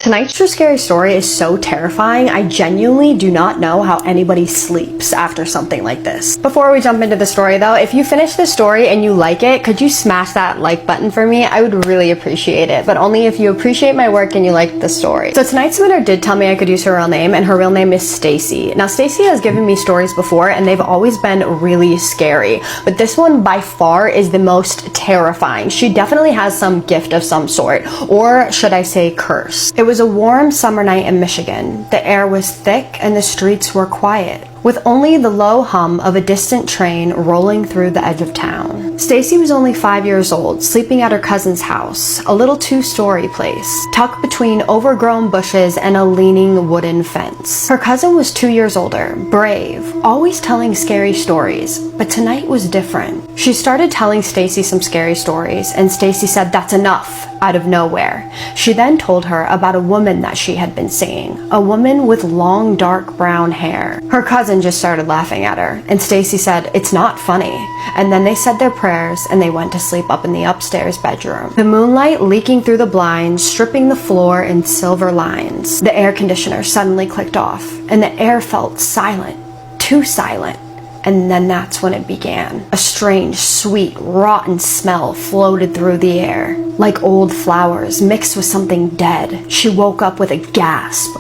Tonight's true scary story is so terrifying, I genuinely do not know how anybody sleeps after something like this. Before we jump into the story though, if you finish this story and you like it, could you smash that like button for me? I would really appreciate it, but only if you appreciate my work and you like the story. So tonight's submitter did tell me I could use her real name, and her real name is Stacy. Now Stacy has given me stories before and they've always been really scary, but this one by far is the most terrifying. She definitely has some gift of some sort, or should I say curse. It was a warm summer night in Michigan. The air was thick and the streets were quiet, with only the low hum of a distant train rolling through the edge of town. Stacy was only 5 years old, sleeping at her cousin's house, a little two-story place, tucked between overgrown bushes and a leaning wooden fence. Her cousin was 2 years older, brave, always telling scary stories, but tonight was different. She started telling Stacy some scary stories, and Stacy said that's enough, out of nowhere. She then told her about a woman that she had been seeing, a woman with long dark brown hair. Her cousin just started laughing at her, and Stacy said, "It's not funny." And then they said their prayers and they went to sleep up in the upstairs bedroom. The moonlight leaking through the blinds, stripping the floor in silver lines. The air conditioner suddenly clicked off, and the air felt silent, too silent. And then that's when it began. A strange, sweet, rotten smell floated through the air, like old flowers mixed with something dead. She woke up with a gasp.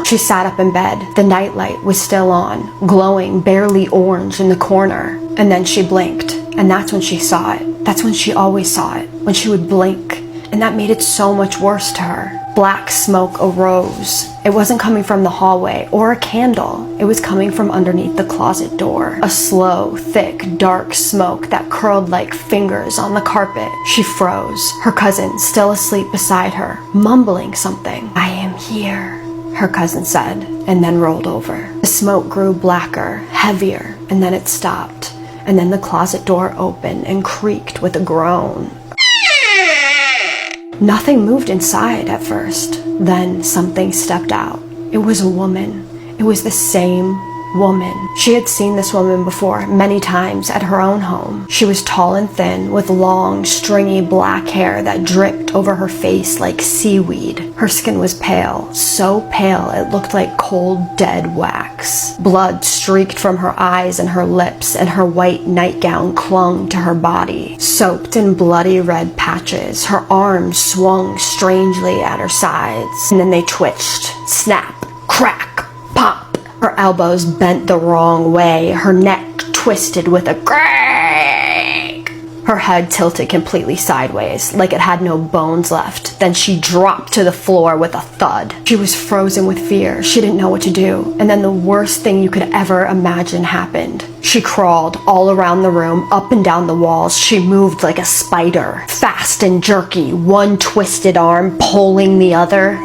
She sat up in bed. The nightlight was still on, glowing barely orange in the corner. And then she blinked, and that's when she saw it. That's when she always saw it, when she would blink. And that made it so much worse to her. Black smoke arose. It wasn't coming from the hallway or a candle. It was coming from underneath the closet door. A slow, thick, dark smoke that curled like fingers on the carpet. She froze, her cousin still asleep beside her, mumbling something. "I am here," her cousin said, and then rolled over. The smoke grew blacker, heavier, and then it stopped. And then the closet door opened and creaked with a groan. Nothing moved inside at first. Then something stepped out. It was a woman. It was the same woman. She had seen this woman before many times at her own home. She was tall and thin, with long, stringy black hair that dripped over her face like seaweed. Her skin was pale, so pale it looked like cold, dead wax. Blood streaked from her eyes and her lips, and her white nightgown clung to her body, soaked in bloody red patches. Her arms swung strangely at her sides, and then they twitched. Snap, crack, pop. Her elbows bent the wrong way, her neck twisted with a crack. Her head tilted completely sideways, like it had no bones left. Then she dropped to the floor with a thud. She was frozen with fear. She didn't know what to do. And then the worst thing you could ever imagine happened. She crawled all around the room, up and down the walls. She moved like a spider, fast and jerky, one twisted arm pulling the other,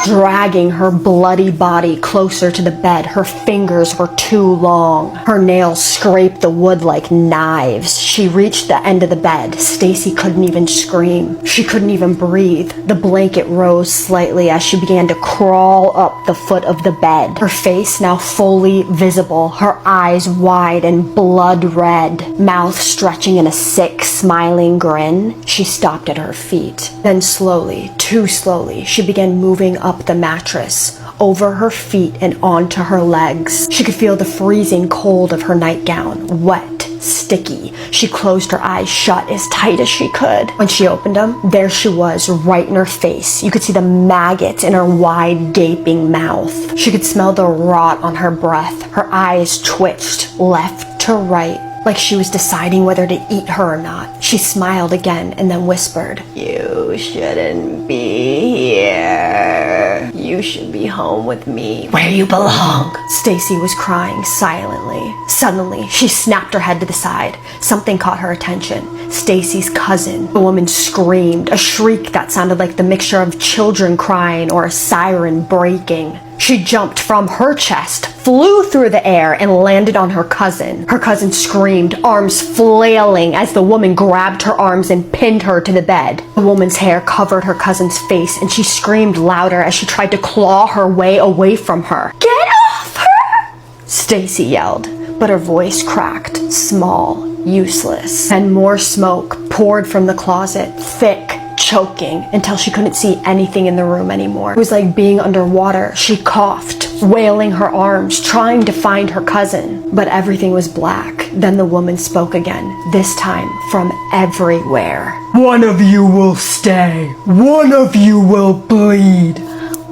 dragging her bloody body closer to the bed. Her fingers were too long. Her nails scraped the wood like knives. She reached the end of the bed. Stacy couldn't even scream. She couldn't even breathe. The blanket rose slightly as she began to crawl up the foot of the bed. Her face now fully visible, her eyes wide and blood red, mouth stretching in a sick, smiling grin. She stopped at her feet. Then slowly, too slowly, she began moving up the mattress, over her feet and onto her legs. She could feel the freezing cold of her nightgown, wet, sticky. She closed her eyes shut as tight as she could. When she opened them, there she was, right in her face. You could see the maggots in her wide, gaping mouth. She could smell the rot on her breath. Her eyes twitched left to right, like she was deciding whether to eat her or not. She smiled again and then whispered, "You shouldn't be here. You should be home with me, where you belong." Stacy was crying silently. Suddenly, she snapped her head to the side. Something caught her attention. Stacy's cousin. The woman screamed, a shriek that sounded like the mixture of children crying or a siren breaking. She jumped from her chest, flew through the air, and landed on her cousin. Her cousin screamed, arms flailing as the woman grabbed her arms and pinned her to the bed. The woman's hair covered her cousin's face, and she screamed louder as she tried to claw her way away from her. "Get off her!" Stacy yelled, but her voice cracked, small, useless. And more smoke poured from the closet, thick, choking until she couldn't see anything in the room anymore. It was like being underwater. She coughed, wailing her arms, trying to find her cousin, but everything was black. Then the woman spoke again, this time from everywhere. One of you will stay. One of you will bleed.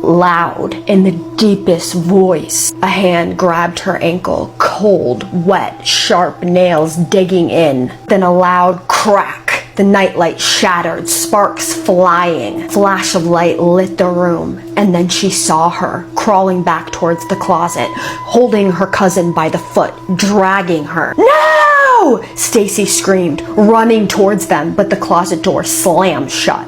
Loud, in the deepest voice. A hand grabbed her ankle, cold, wet, sharp nails digging in. Then a loud crack. The nightlight shattered, sparks flying. Flash of light lit the room, and then she saw her crawling back towards the closet, holding her cousin by the foot, dragging her. No! Stacy screamed, running towards them, but the closet door slammed shut.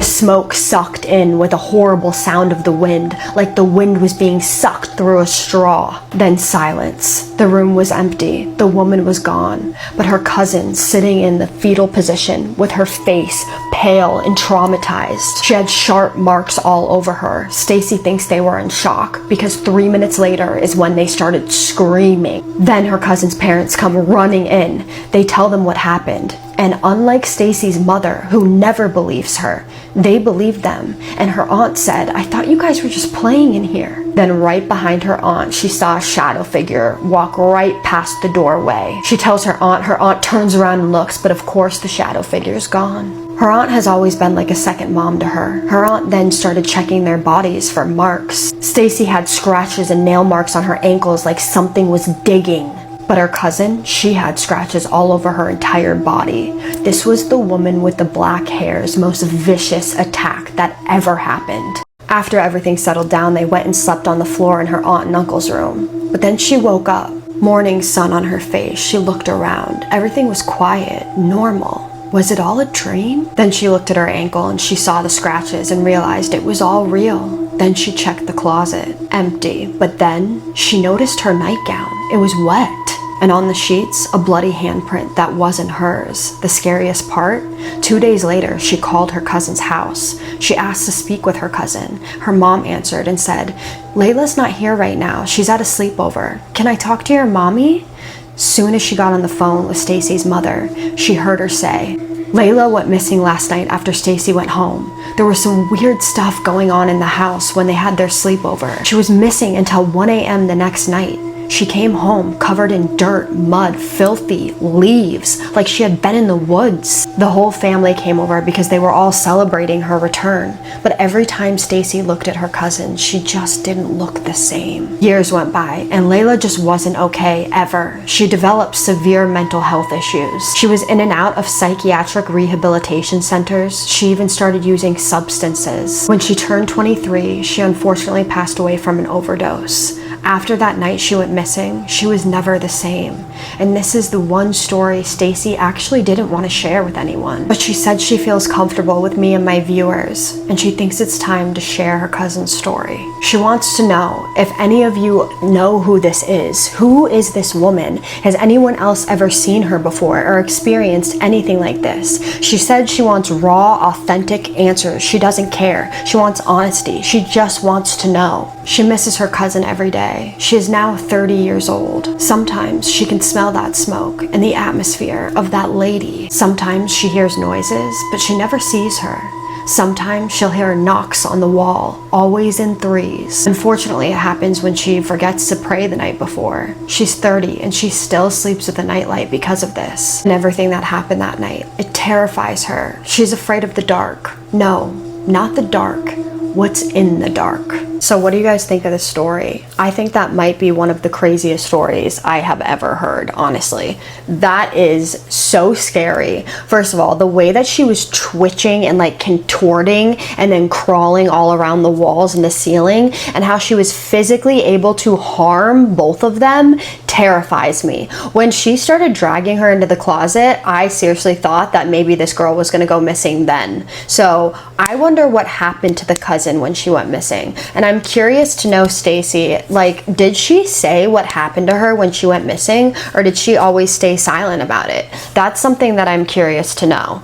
Smoke sucked in with a horrible sound of the wind, like the wind was being sucked through a straw. Then silence. The room was empty. The woman was gone, but her cousin sitting in the fetal position with her face pale and traumatized. She had sharp marks all over her. Stacy thinks they were in shock because 3 minutes later is when they started screaming. Then her cousin's parents come running in. They tell them what happened. And unlike Stacy's mother, who never believes her, they believed them. And her aunt said, I thought you guys were just playing in here. Then right behind her aunt, she saw a shadow figure walk right past the doorway. She tells her aunt turns around and looks, but of course the shadow figure's gone. Her aunt has always been like a second mom to her. Her aunt then started checking their bodies for marks. Stacy had scratches and nail marks on her ankles like something was digging. But her cousin, she had scratches all over her entire body. This was the woman with the black hair's most vicious attack that ever happened. After everything settled down, they went and slept on the floor in her aunt and uncle's room. But then she woke up, morning sun on her face. She looked around. Everything was quiet, normal. Was it all a dream? Then she looked at her ankle and she saw the scratches and realized it was all real. Then she checked the closet, empty. But then she noticed her nightgown. It was wet. And on the sheets, a bloody handprint that wasn't hers. The scariest part? 2 days later, she called her cousin's house. She asked to speak with her cousin. Her mom answered and said, Layla's not here right now. She's at a sleepover. Can I talk to your mommy? Soon as she got on the phone with Stacy's mother, she heard her say, Layla went missing last night after Stacy went home. There was some weird stuff going on in the house when they had their sleepover. She was missing until 1 a.m. the next night. She came home covered in dirt, mud, filthy, leaves, like she had been in the woods. The whole family came over because they were all celebrating her return. But every time Stacy looked at her cousin, she just didn't look the same. Years went by, and Layla just wasn't okay ever. She developed severe mental health issues. She was in and out of psychiatric rehabilitation centers. She even started using substances. When she turned 23, she unfortunately passed away from an overdose. After that night she went missing, she was never the same. And this is the one story Stacy actually didn't want to share with anyone. But she said she feels comfortable with me and my viewers, and she thinks it's time to share her cousin's story. She wants to know if any of you know who this is. Who is this woman? Has anyone else ever seen her before or experienced anything like this? She said she wants raw, authentic answers. She doesn't care. She wants honesty. She just wants to know. She misses her cousin every day. She is now 30 years old. Sometimes she can smell that smoke and the atmosphere of that lady. Sometimes she hears noises, but she never sees her. Sometimes she'll hear knocks on the wall, always in threes. Unfortunately, it happens when she forgets to pray the night before. She's 30 and she still sleeps with a nightlight because of this. And everything that happened that night, it terrifies her. She's afraid of the dark. No, not the dark. What's in the dark? So what do you guys think of this story? I think that might be one of the craziest stories I have ever heard, honestly. That is so scary. First of all, the way that she was twitching and like contorting and then crawling all around the walls and the ceiling, and how she was physically able to harm both of them terrifies me. When she started dragging her into the closet, I seriously thought that maybe this girl was gonna go missing then. So I wonder what happened to the cousin when she went missing. And I'm curious to know, Stacy, like, did she say what happened to her when she went missing, or did she always stay silent about it? That's something that I'm curious to know.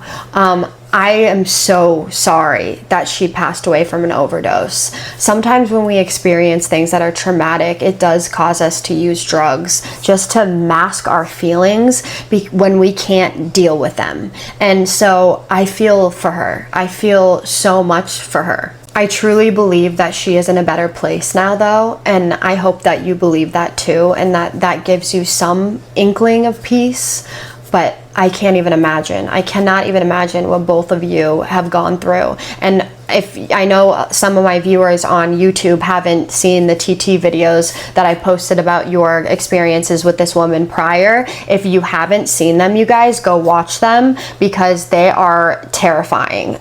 I am so sorry that she passed away from an overdose. Sometimes when we experience things that are traumatic, it does cause us to use drugs just to mask our feelings when we can't deal with them. And so I feel for her. I feel so much for her. I truly believe that she is in a better place now, though, and I hope that you believe that too, and that gives you some inkling of peace. But I can't even imagine. I cannot even imagine what both of you have gone through. And if I know some of my viewers on YouTube haven't seen the TT videos that I posted about your experiences with this woman prior, if you haven't seen them, you guys, go watch them because they are terrifying.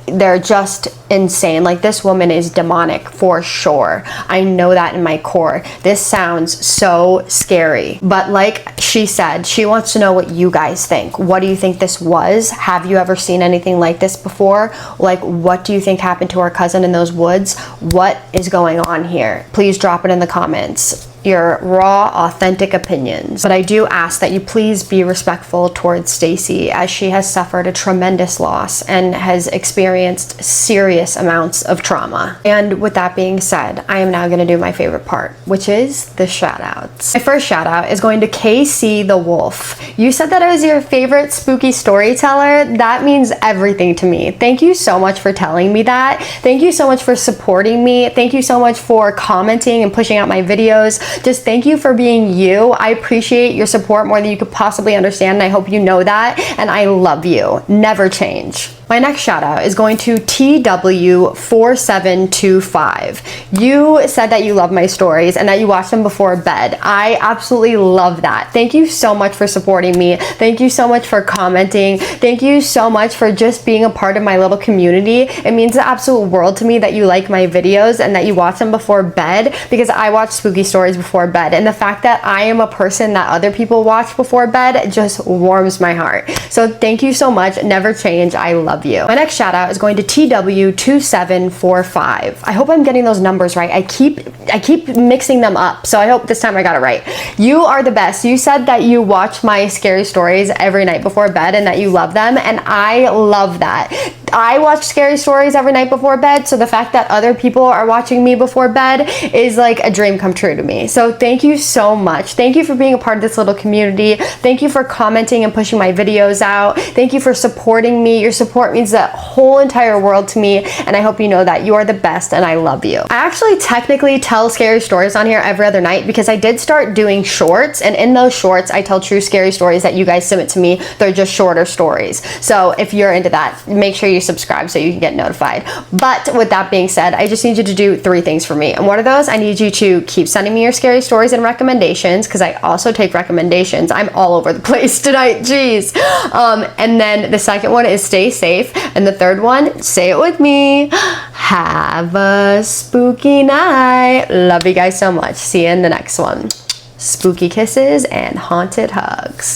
They're just insane. Like, this woman is demonic for sure. I know that in my core. This sounds so scary. But like she said, she wants to know what you guys think. What do you think this was? Have you ever seen anything like this before? Like, what do you think happened to our cousin in those woods? What is going on here? Please drop it in the comments. Your raw, authentic opinions. But I do ask that you please be respectful towards Stacy, as she has suffered a tremendous loss and has experienced serious amounts of trauma. And with that being said, I am now going to do my favorite part, which is the shout outs. My first shout out is going to KC the Wolf. You said that I was your favorite spooky storyteller. That means everything to me. Thank you so much for telling me that. Thank you so much for supporting me. Thank you so much for commenting and pushing out my videos. Just thank you for being you. I appreciate your support more than you could possibly understand, and I hope you know that, and I love you. Never change. My next shout out is going to TW4725. You said that you love my stories and that you watch them before bed. I absolutely love that. Thank you so much for supporting me. Thank you so much for commenting. Thank you so much for just being a part of my little community. It means the absolute world to me that you like my videos and that you watch them before bed, because I watch spooky stories before bed, and the fact that I am a person that other people watch before bed just warms my heart. So thank you so much. Never change. I love you. My next shout out is going to TW2745. I hope I'm getting those numbers right. I keep mixing them up, so I hope this time I got it right. You are the best. You said that you watch my scary stories every night before bed and that you love them, and I love that. I watch scary stories every night before bed, so the fact that other people are watching me before bed is like a dream come true to me. So thank you so much. Thank you for being a part of this little community. Thank you for commenting and pushing my videos out. Thank you for supporting me. Your support means the whole entire world to me, and I hope you know that you are the best and I love you. I actually technically tell scary stories on here every other night because I did start doing shorts, and in those shorts I tell true scary stories that you guys submit to me. They're just shorter stories. So if you're into that, make sure you subscribe so you can get notified. But with that being said, I just need you to do 3 things for me. And one of those, I need you to keep sending me your scary stories and recommendations, because I also take recommendations. I'm all over the place tonight, jeez. And then the second one is stay safe. And the third one, say it with me, have a spooky night. Love you guys so much. See you in the next one. Spooky kisses and haunted hugs.